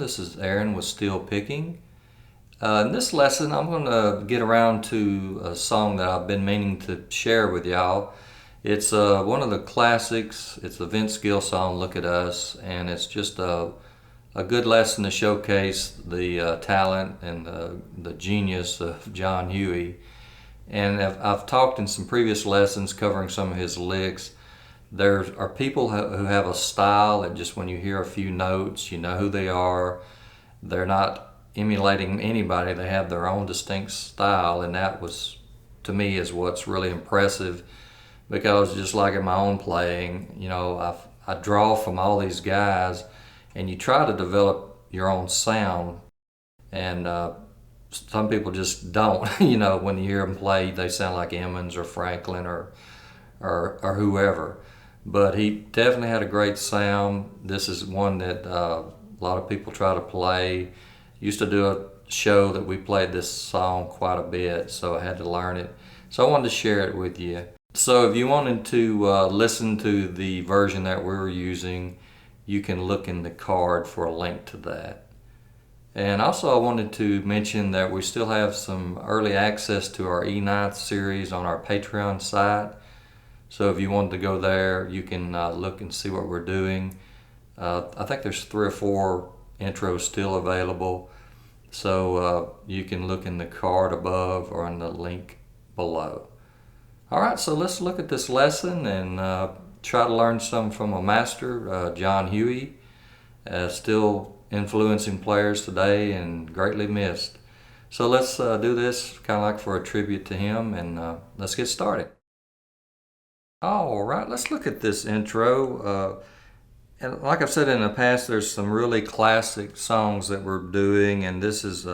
This is Aaron with Steel Picking. In this lesson, I'm going to get around to a song that I've been meaning to share with y'all. It's one of the classics. It's the Vince Gill song, Look at Us, and it's just a good lesson to showcase the talent and the genius of John Huey. And I've talked in some previous lessons covering some of his licks. There are people who have a style that just when you hear a few notes, you know who they are. They're not emulating anybody. They have their own distinct style, and that was, to me, is what's really impressive, because just like in my own playing, you know, I draw from all these guys, and you try to develop your own sound, and some people just don't. You know, when you hear them play, they sound like Emmons or Franklin or whoever. But he definitely had a great sound. This is one that a lot of people try to play. Used to do a show that we played this song quite a bit, so I had to learn it. So I wanted to share it with you. So if you wanted to listen to the version that we were using, you can look in the card for a link to that. And also I wanted to mention that we still have some early access to our E9th series on our Patreon site. So if you wanted to go there, you can look and see what we're doing. I think there's 3 or 4 intros still available. So you can look in the card above or in the link below. All right, so let's look at this lesson and try to learn some from a master, John Huey, still influencing players today and greatly missed. So let's do this kind of like for a tribute to him, and let's get started. All right, let's look at this intro. And like I've said in the past, there's some really classic songs that we're doing, and this is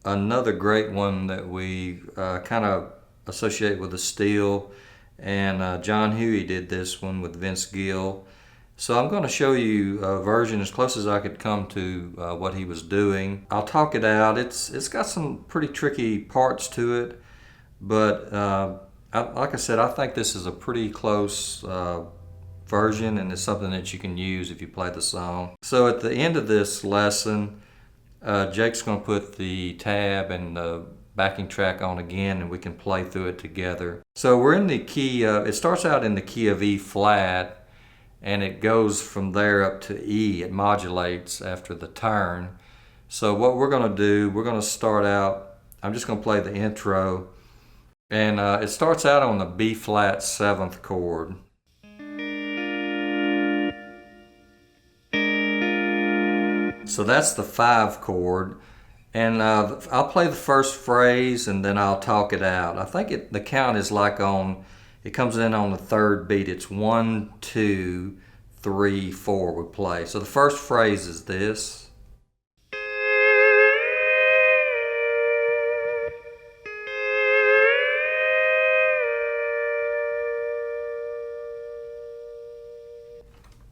another great one that we kind of associate with the steel. And John Huey did this one with Vince Gill. So I'm going to show you a version as close as I could come to what he was doing. I'll talk it out. It's got some pretty tricky parts to it, but like I said, I think this is a pretty close version, and it's something that you can use if you play the song. So at the end of this lesson, Jake's going to put the tab and the backing track on again, and we can play through it together. So we're in the key, it starts out in the key of E flat, and it goes from there up to E. It modulates after the turn. So what we're going to do, we're going to start out, I'm just going to play the intro, and it starts out on the B flat 7th chord. So that's the 5 chord, and I'll play the first phrase and then I'll talk it out. I think the count is like it comes in on the 3rd beat. It's 1, 2, 3, 4 we play. So the first phrase is this.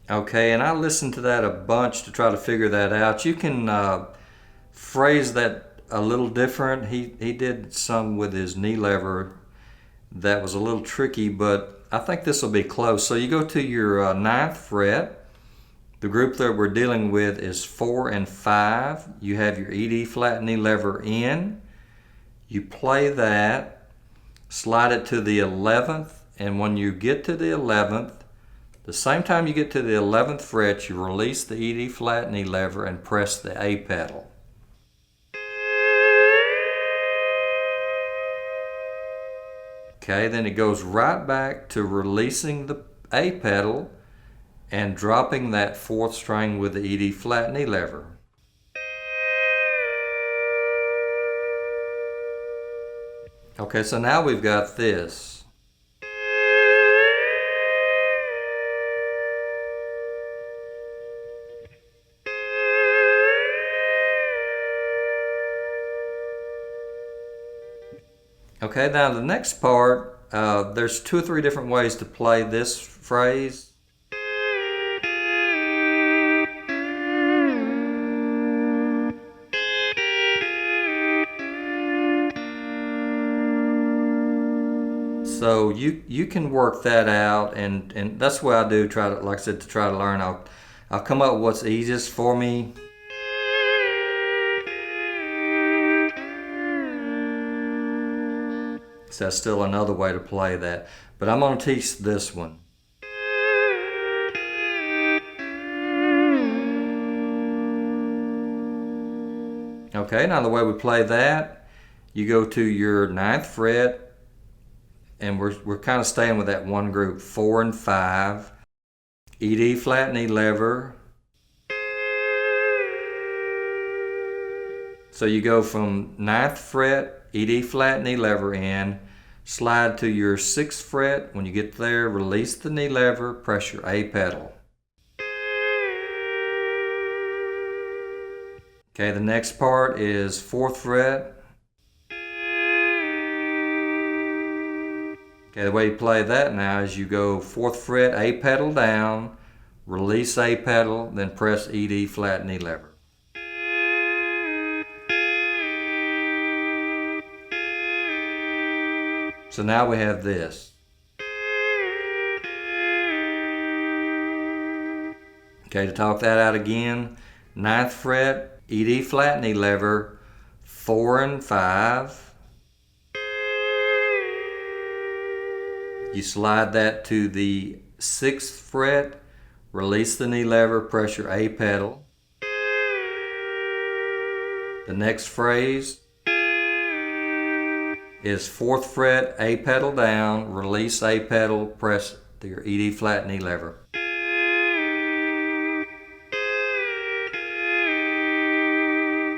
Okay, and I listened to that a bunch to try to figure that out. You can phrase that a little different. He did some with his knee lever that was a little tricky, but I think this will be close. So you go to your 9th fret. The group that we're dealing with is 4 and 5. You have your E-D flat knee lever in. You play that, slide it to the 11th, and when you get to the 11th, the same time you get to the 11th fret, you release the E-D flat knee lever and press the A pedal. Okay, then it goes right back to releasing the A pedal and dropping that 4th string with the E-D flat knee lever. Okay, so now we've got this. Okay, now the next part, there's 2 or 3 different ways to play this phrase. So you can work that out, and that's what I do. Try to, like I said, to try to learn. I'll come up with what's easiest for me. So that's still another way to play that. But I'm going to teach this one. Okay, now the way we play that, you go to your 9th fret, and we're kind of staying with that one group, 4 and 5, E, D flat and E lever. So you go from 9th fret, E, D flat and E lever in, slide to your 6th fret. When you get there, release the knee lever, press your A pedal. Okay, the next part is 4th fret. Okay, the way you play that now is you go 4th fret, A pedal down, release A pedal, then press E, D flat, knee lever. So now we have this. Okay, to talk that out again, 9th fret, E, D flat, knee lever, 4 and 5. You slide that to the 6th fret, release the knee lever, press your A pedal. The next phrase is 4th fret, A pedal down, release A pedal, press your E, D flat, knee lever.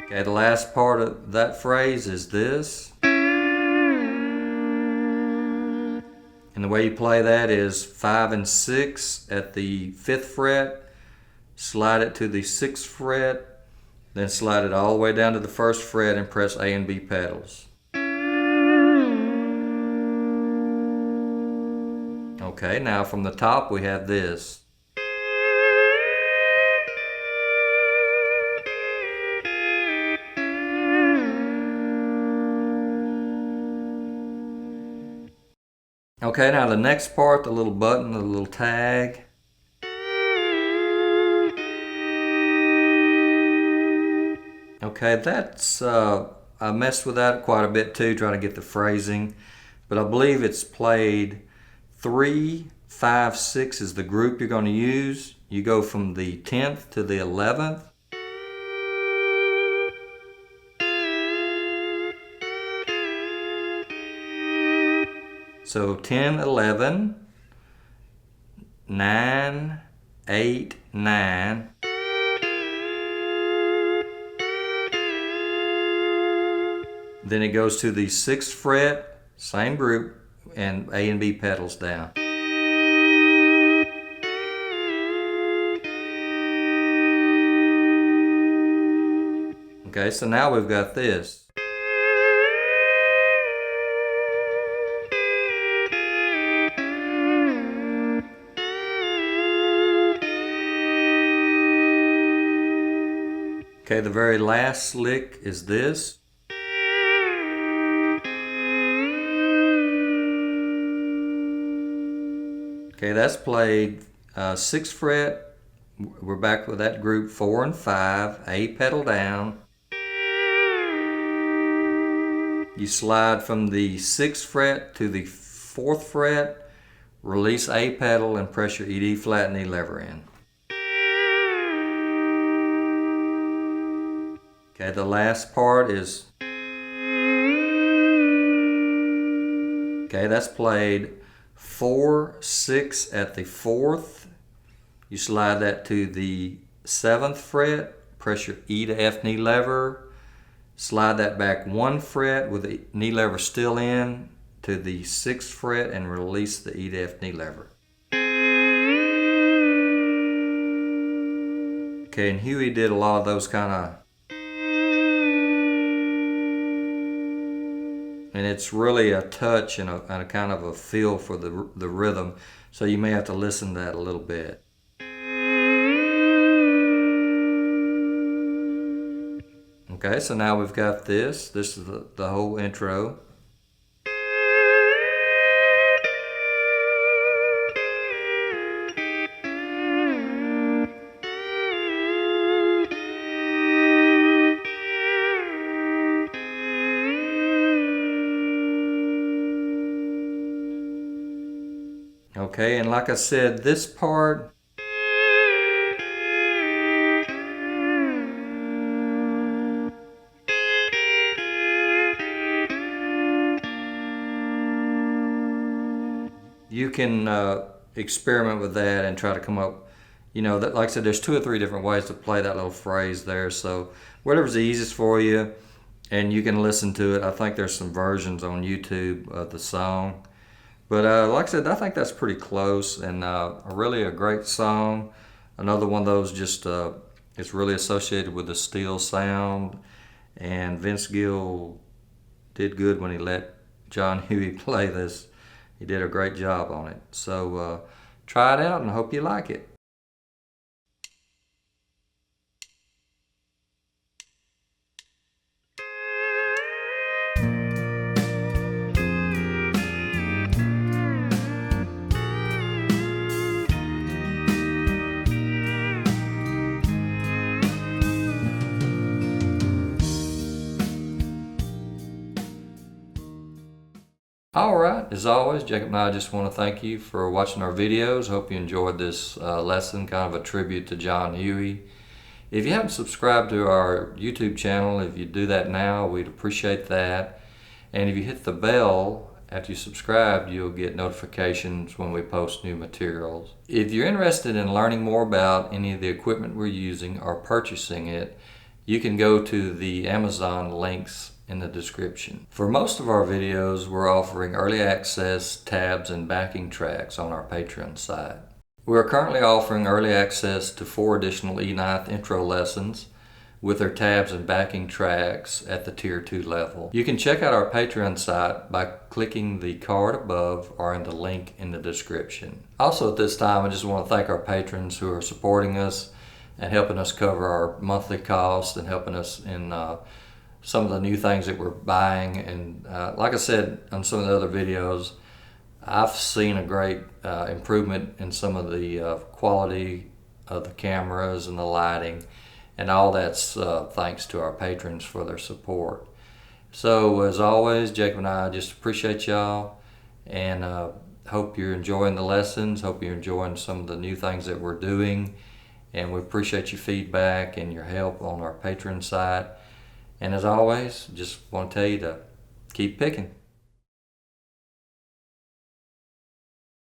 Okay, the last part of that phrase is this. And the way you play that is 5 and 6 at the 5th fret, slide it to the 6th fret, then slide it all the way down to the 1st fret and press A and B pedals. Okay, now from the top we have this. Okay, now the next part, the little button, the little tag. Okay, that's, I messed with that quite a bit too, trying to get the phrasing, but I believe it's played 3, 5, 6 is the group you're going to use. You go from the 10th to the 11th. So 10, 11, 9, 8, 9. Then it goes to the 6th fret, same group, and A and B pedals down. Okay, so now we've got this. Okay, the very last lick is this. Okay, that's played 6th fret. We're back with that group, 4 and 5, A pedal down. You slide from the 6th fret to the 4th fret, release A pedal and press your E, D flat, knee lever in. Okay, the last part is, okay, that's played 4, 6 at the 4th. You slide that to the 7th fret, press your E to F knee lever, slide that back 1 fret with the knee lever still in to the 6th fret and release the E to F knee lever. Okay, and Huey did a lot of those kind of, and it's really a touch and a kind of a feel for the rhythm, so you may have to listen to that a little bit. Okay, so now we've got this. This is the whole intro. Okay, and like I said, this part, you can experiment with that and try to come up, that, like I said, there's 2 or 3 different ways to play that little phrase there. So whatever's the easiest for you, and you can listen to it. I think there's some versions on YouTube of the song. But like I said, I think that's pretty close, and really a great song. Another one of those just, it's really associated with the steel sound, and Vince Gill did good when he let John Huey play this. He did a great job on it. So try it out and I hope you like it. Alright, as always, Jacob and I just want to thank you for watching our videos. Hope you enjoyed this lesson, kind of a tribute to John Huey. If you haven't subscribed to our YouTube channel, if you do that now, we'd appreciate that. And if you hit the bell after you subscribe, you'll get notifications when we post new materials. If you're interested in learning more about any of the equipment we're using or purchasing it, you can go to the Amazon links in the description. For most of our videos, we're offering early access, tabs, and backing tracks on our Patreon site. We're currently offering early access to 4 additional E9 intro lessons with their tabs and backing tracks at the Tier 2 level. You can check out our Patreon site by clicking the card above or in the link in the description. Also at this time, I just want to thank our patrons who are supporting us and helping us cover our monthly costs and helping us in some of the new things that we're buying. And like I said on some of the other videos, I've seen a great improvement in some of the quality of the cameras and the lighting, and all that's thanks to our patrons for their support. So as always, Jacob and I just appreciate y'all, and hope you're enjoying the lessons, hope you're enjoying some of the new things that we're doing, and we appreciate your feedback and your help on our Patreon site. And as always, just want to tell you to keep picking.